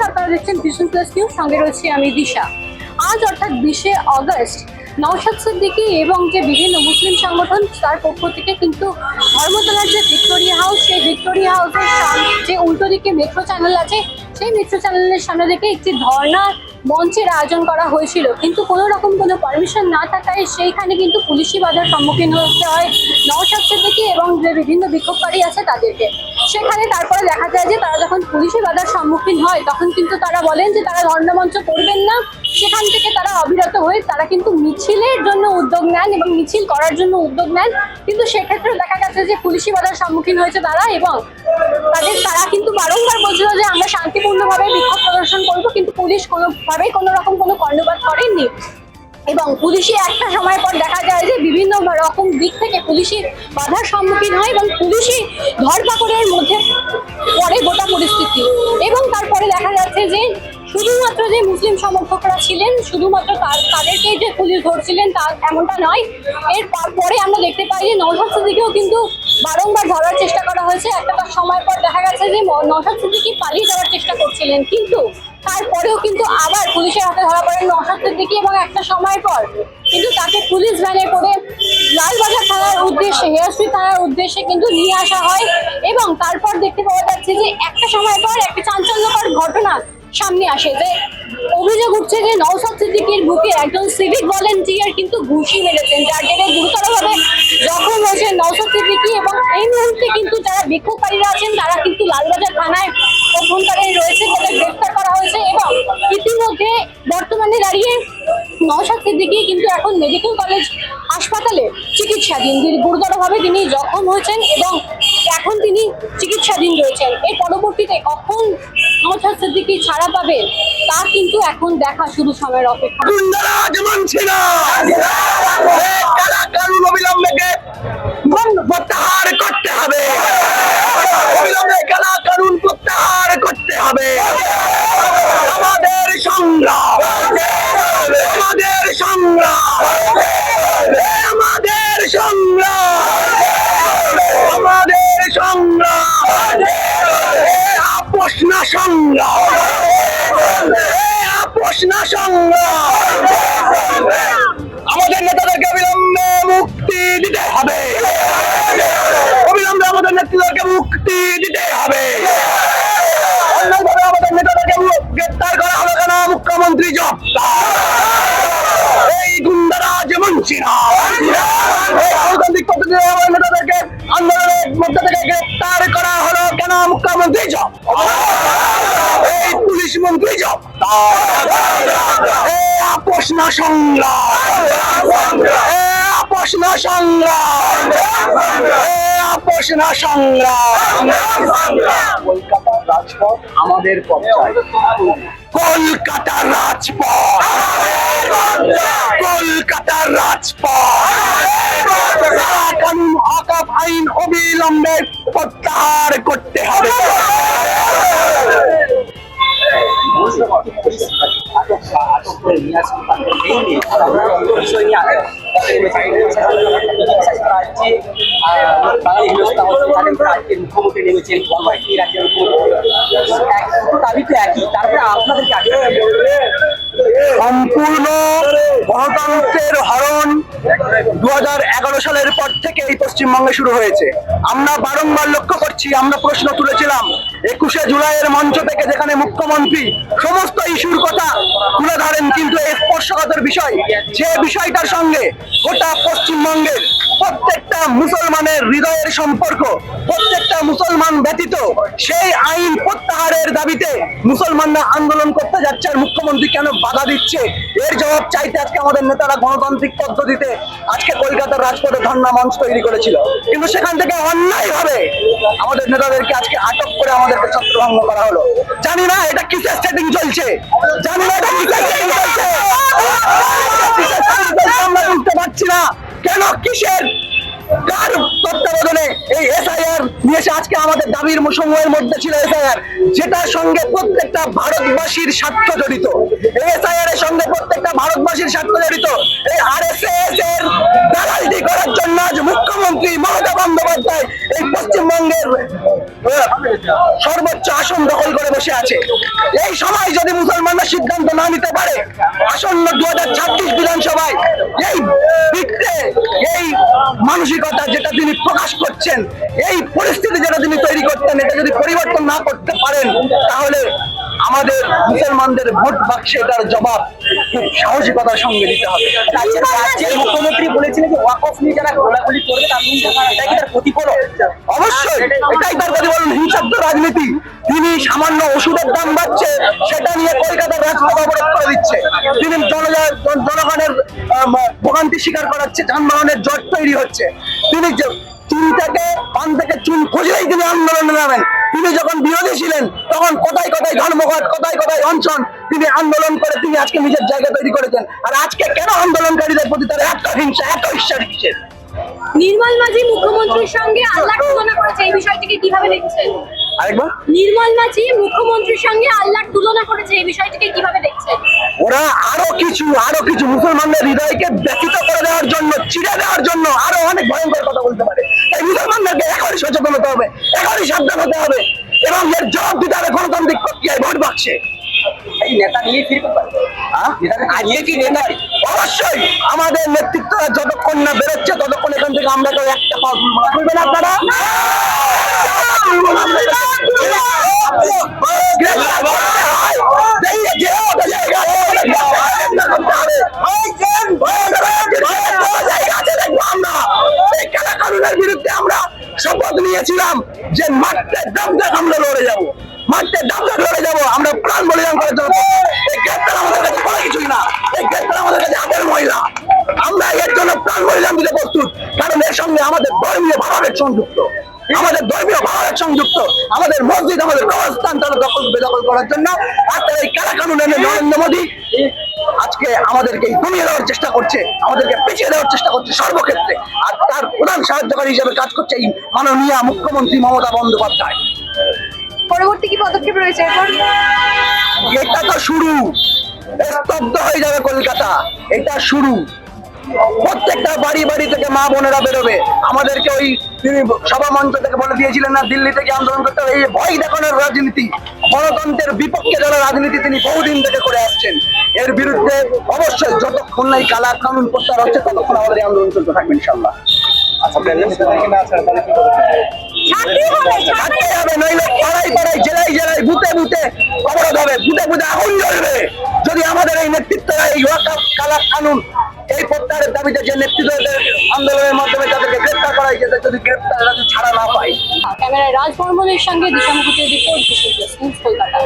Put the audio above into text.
আপনারা দেখছেন vision plus news, সঙ্গে রয়েছে আমি দিশা। আজ অর্থাৎ 20শে আগস্ট নওশাদ সিদ্দিকী এবং যে বিভিন্ন মুসলিম সংগঠন তার পক্ষ থেকে কিন্তু ধর্মতলার যে ভিক্টোরিয়া হাউস, সেই ভিক্টোরিয়া হাউসের যে উল্টো দিকে মেট্রো চ্যানেল আছে, সেই মেট্রো চ্যানেলের সামনে থেকে একটি ধর্ণা মঞ্চের আয়োজন করা হয়েছিল, কিন্তু কোনো রকম কোনো পারমিশন না থাকায় সেইখানে কিন্তু পুলিশি বাধার সম্মুখীন হতে হয় নওশাদ সিদ্দিকী এবং যে বিভিন্ন বিক্ষোভকারী আছে তাদেরকে। সেখানে তারপরে দেখা যায় যে তারা যখন পুলিশি বাধার সম্মুখীন হয় তখন কিন্তু তারা বলেন যে তারা ধর্ণা মঞ্চ করবেন না। সেখান থেকে তারা অবিরত হয়ে তারা কিন্তু মিছিলের জন্য উদ্যোগ নেন এবং মিছিল করার জন্য উদ্যোগ নেন, কিন্তু সেক্ষেত্রে দেখা গেছে যে পুলিশি বাধার সম্মুখীন হয়েছে তারা, এবং তারা কিন্তু বারংবার বলছিল যে আমরা শান্তিপূর্ণভাবে বিক্ষোভ প্রদর্শন করবো, কিন্তু পুলিশ কোনোভাবেই কোনো রকম কোনো কর্ণপাত করেননি। এবং পুলিশি একটা সময় পর দেখা যায় যে বিভিন্ন রকম দিক থেকে পুলিশি বাধার সম্মুখীন হয় এবং পুলিশি ধরপাকড়ের মধ্যে পড়ে গোটা পরিস্থিতি। এবং তারপরে দেখা যাচ্ছে যে শুধুমাত্র যে মুসলিম সমর্থকরা ছিলেন শুধুমাত্র তাদেরকেই যে পুলিশ ধরছিলেন তা এমনটা নয়। এর পরে আমরা দেখতে পাই যে নওশাদ সিদ্দিকীকেও কিন্তু বারংবার ধরার চেষ্টা করা হয়েছে। একটা সময় পর দেখা গেছে যে নওশাদ সিদ্দিকী পালিয়ে যাওয়ার চেষ্টা করছিলেন, কিন্তু তারপরেও কিন্তু আবার পুলিশের হাতে ধরা পড়েন নওশাদ সিদ্দিকী এবং একটা সময় পর কিন্তু তাকে পুলিশ ভ্যানে করে লালবাজার থানার উদ্দেশ্যে, হেয়ারস্ট্রিট থানার উদ্দেশ্যে কিন্তু নিয়ে আসা হয়। এবং তারপর দেখতে পাওয়া যাচ্ছে যে একটা সময় পর একটা চাঞ্চল্যকর ঘটনা সামনে আসে, যে অভিযোগ উঠছে যে নওশাদ সিদ্দিকীর বুকে একজন সিভিক ভলেন্টিয়ার কিন্তু ঘুষি মেরেছেন, যার জেরে গুরুতরভাবে জখম হয়েছে নওশাদ সিদ্দিকী। এবং এই মুহূর্তে কিন্তু যারা বিক্ষোভকারীরা আছেন তারা কিন্তু লালবাজার থানায় অভ্যন্তরে রয়েছে, তাদের গ্রেফতার করা হয়েছে। এবং ইতিমধ্যে বর্তমানে দাঁড়িয়ে নওশাদ সিদ্দিকী কিন্তু এখন মেডিকেল কলেজ হাসপাতালে চিকিৎসাধীন, গুরুতরভাবে তিনি জখম হয়েছেন এবং এখন তিনি চিকিৎসাধীন রয়েছেন। এর পরবর্তীতে কখন নওশাদ সিদ্দিকী ছাড়া পাবে তা কিন্তু এখন দেখা শুধু সময়ের অপেক্ষা। প্রত্যাহার করতে হবে, অবিলম্বে কালা কানুন প্রত্যাহার করতে হবে। আমাদের সংগ্রাম, আমাদের সংগ্রাম, আমাদের সংগ্রাম, আমাদের সংগ্রাম, আপোষ না সংগ্রাম, আপোষ না সংগ্রাম। আমাদের নেতাদেরকে অবিলম্বে মুক্তি দিতে হবে, অবিলম্বে আমাদের নেতৃত্বকে মুক্তি দিতে হবে। অন্যভাবে আমাদের নেতাদেরকে গ্রেপ্তার করা হলো কেন? মুখ্যমন্ত্রী জব এই গুন্ডারাজ মঞ্চি না, এই গণতান্ত্রিক পদ্ধতিতে আমাদের নেতাদেরকে আন্দোলনের মধ্যে থেকে গ্রেপ্তার করা হলো কেন? মুখ্যমন্ত্রী জব, এই পুলিশ মন্ত্রী জব। আপোষ না সংগ্রাম, আপোষ না সংগ্রাম, আপোষ না সংগ্রাম। কলকাতার রাজপথ আমাদের কবজায়, কলকাতার রাজপথ, কলকাতার রাজপথ। কানুন আকাব আইন অবিলম্বে প্রত্যাহার করতে হবে। বাঙালি মুখ্যমন্ত্রী নেমেছেন, দাবি তো একই, তারপরে আপনাদেরকে সম্পূর্ণ গণতন্ত্রের হরণ 2011 সালের পর থেকে এই পশ্চিমবঙ্গে শুরু হয়েছে। আমরা বারংবার লক্ষ্য করছি, আমরা প্রশ্ন তুলেছিলাম 21শে জুলাইয়ের মঞ্চ থেকে, যেখানে মুখ্যমন্ত্রী সমস্ত ইস্যুর কথা তুলে ধরেন, কিন্তু এই স্পর্শকাতর বিষয়, যে বিষয়টার সঙ্গে গোটা পশ্চিমবঙ্গের প্রত্যেকটা মুসলমানের হৃদয়ের সম্পর্ক, প্রত্যেকটা মুসলমান ব্যতীত সেই আইন প্রত্যাহারের দাবিতে মুসলমানরা আন্দোলন করতে যাচ্ছে, আর মুখ্যমন্ত্রী কেন বাধা দিচ্ছে? এর জবাব চাইতে আজকে আমাদের নেতারা গণতান্ত্রিক পদ্ধতিতে আজকে কলকাতার রাজপথে ধর্ণা মঞ্চ তৈরি করেছিল, কিন্তু সেখান থেকে অন্যায়ভাবে আমাদের নেতাদেরকে আজকে আটক করে আমাদেরকে ছত্রভঙ্গ করা হলো। জানি না এটা কিসের সেটিং চলছে, জানি না এটা কিসের সেটিং চলছে, আমরা বুঝতে পারছি না কেন, কিসের, কার তত্ত্বাবধানে এই SIR নিয়ে এসে আজকে আমাদের দাবির সমূহের মধ্যে ছিল এসআইআর, যেটার সঙ্গে প্রত্যেকটা ভারতবাসীর স্বার্থ জড়িত। এই এসআইআর এর সঙ্গে প্রত্যেকটা ভারতবাসীর স্বার্থ জড়িত। এই আরএসএস এর দালালি করার জন্য আজ মুখ্যমন্ত্রী মমতা বন্দ্যোপাধ্যায় এই পশ্চিমবঙ্গের সর্বোচ্চ আসন দখল করে বসে আছে। এই সময় যদি মুসলমানরা সিদ্ধান্ত না নিতে পারে, আসন্ন 2026 বিধানসভায় এই বিক্রে এই মানসিকতা যেটা তিনি প্রকাশ করছেন, এই পরিস্থিতি যেটা তিনি তৈরি করতেন, এটা যদি পরিবর্তন না করতে পারেন, তাহলে আমাদের মুসলমানদের ভোট বাক্সে এটার জবাব খুব সাহসিকতার সঙ্গে দিতে হবে। রাজ্যের মুখ্যমন্ত্রী বলেছিলেন যে ওয়াকফ নিয়ে যারা গোলাগুলি করবে এটা কি তার প্রতিফলন? অবশ্যই এটাই তার প্রতিফলন, হিংসাত্মক রাজনীতি। তিনি সামান্য ওষুধের দাম বাড়ছে সেটা নিয়ে কলকাতার রাজপথ অবরোধ করে দিচ্ছে। তিনি জনগণের ভোগান্তি স্বীকার করাচ্ছে, যানবাহনের জট তৈরি হচ্ছে। তিনি চুন থেকে পান থেকে চুন খুঁজলেই তিনি আন্দোলনে নামেন। তিনি যখন বিরোধী ছিলেন তখন কোথায় কোথায় ধর্মঘট, কোথায় কোথায় অনশন, তিনি আন্দোলন করে তিনি আজকে নিজের জায়গা তৈরি করেছেন। আর আজকে কেন আন্দোলনকারীদের প্রতি তার এত হিংসা, এত ঈশ্বর কিসের? নির্মল মাঝি মুখ্যমন্ত্রীর সঙ্গে আল্লাহর তুলনা করেছে, এই বিষয়টিকে কিভাবে দেখছেন? আরেকবার, নির্মল মাঝি মুখ্যমন্ত্রীর সঙ্গে আল্লাহর তুলনা করেছে, এই বিষয়টিকে কিভাবে দেখছেন? ওরা আরো কিছু মুসলমানদের হৃদয়কে ব্যথিত করে দেওয়ার জন্য, চিড়ে দেওয়ার জন্য আরো অনেক ভয়ঙ্কর কথা বলতে পারে। তাই মুসলমানদেরকে এখনই সচেতন হতে হবে, এখনই সাবধান হতে হবে এবং এর জবাব দিতে হবে গণতান্ত্রিক প্রক্রিয়ায়, ভোট বাক্সে। এই নেতা নিয়ে ফিরতে পারে আজকে কি নেতা? অবশ্যই আমাদের নেতৃত্বরা যতক্ষণ না বেরোচ্ছে ততক্ষণ এখান থেকে আমরা তো একটা পা তুলবো না। তুলবেন আপনারা? গ্রেফতার করতে হয়। যে ওদের জায়গায় কানুনের বিরুদ্ধে আমরা শপথ নিয়েছিলাম যে মাঠে দম আমরা লড়ে যাবো, মাঠে দম লড়ে যাবো, আমরা প্রাণ বলিদান করে যাবো। এই গ্রেফতার আমাদের কাছে কোনো কিছুই না, এই গ্রেফতার আমাদের কাছে হাতের ময়লা। আমরা এর জন্য প্রাণ বলিদান দিতে প্রস্তুত, কারণ এর সঙ্গে আমাদের ধর্মীয় ভাবাবেগ সংযুক্ত, আমাদের ধর্মীয় ভাবাবেগ সংযুক্ত। আমাদের মসজিদ, আমাদের কবরস্থান তারা বেদখল করার জন্য আর তারা এই কালা কানুন এনে নরেন্দ্র মোদী আজকে আমাদেরকে কমিয়ে দেওয়ার চেষ্টা করছে, আমাদেরকে পিছিয়ে দেওয়ার চেষ্টা করছে সর্বক্ষেত্রে। আর তার প্রধান সাহায্যকারী হিসেবে কাজ করছে এই মাননীয় মুখ্যমন্ত্রী মমতা বন্দ্যোপাধ্যায়। পরবর্তী কি পদক্ষেপ রয়েছে এখন? এটা তো শুরু, স্তব্ধ হয়ে যাবে কলকাতা, এটা শুরু। প্রত্যেকটা বাড়ি বাড়ি থেকে মা বোনেরা বেরোবে। আমাদেরকে ওই তিনি সভা মঞ্চ থেকে বলে দিয়েছিলেন না দিল্লি থেকে আন্দোলন করতে হবে, এই ভয় দেখানোর রাজনীতি, গণতন্ত্রের বিপক্ষে যারা রাজনীতি তিনি বহুদিন থেকে করে আসছেন। এর বিরুদ্ধে অবশ্যই যতক্ষণ না এই কালা কানুন প্রত্যাহার হচ্ছে ততক্ষণ আমাদের এই আন্দোলন চলতে থাকবে ইনশাল্লাহ। ছাড়তেই হবে, নইলে পাড়ায় পাড়ায়, জেলায় জেলায়, বুথে বুথে অবরোধ হবে, বুথে বুথে আগুন জ্বলবে। যদি আমাদের এই নেতৃত্বরা এই ওয়াকফ কালা কানুন এই প্রত্যাহারের দাবিতে যে নেতৃত্বদের আন্দোলনের মাধ্যমে তাদেরকে গ্রেফতার করা হয়েছে, যদি গ্রেফতার ছাড়া না পায়। ক্যামেরায় রাজবর্মনের সঙ্গে দিশা মুখোপাধ্যায়ের রিপোর্ট, কলকাতা।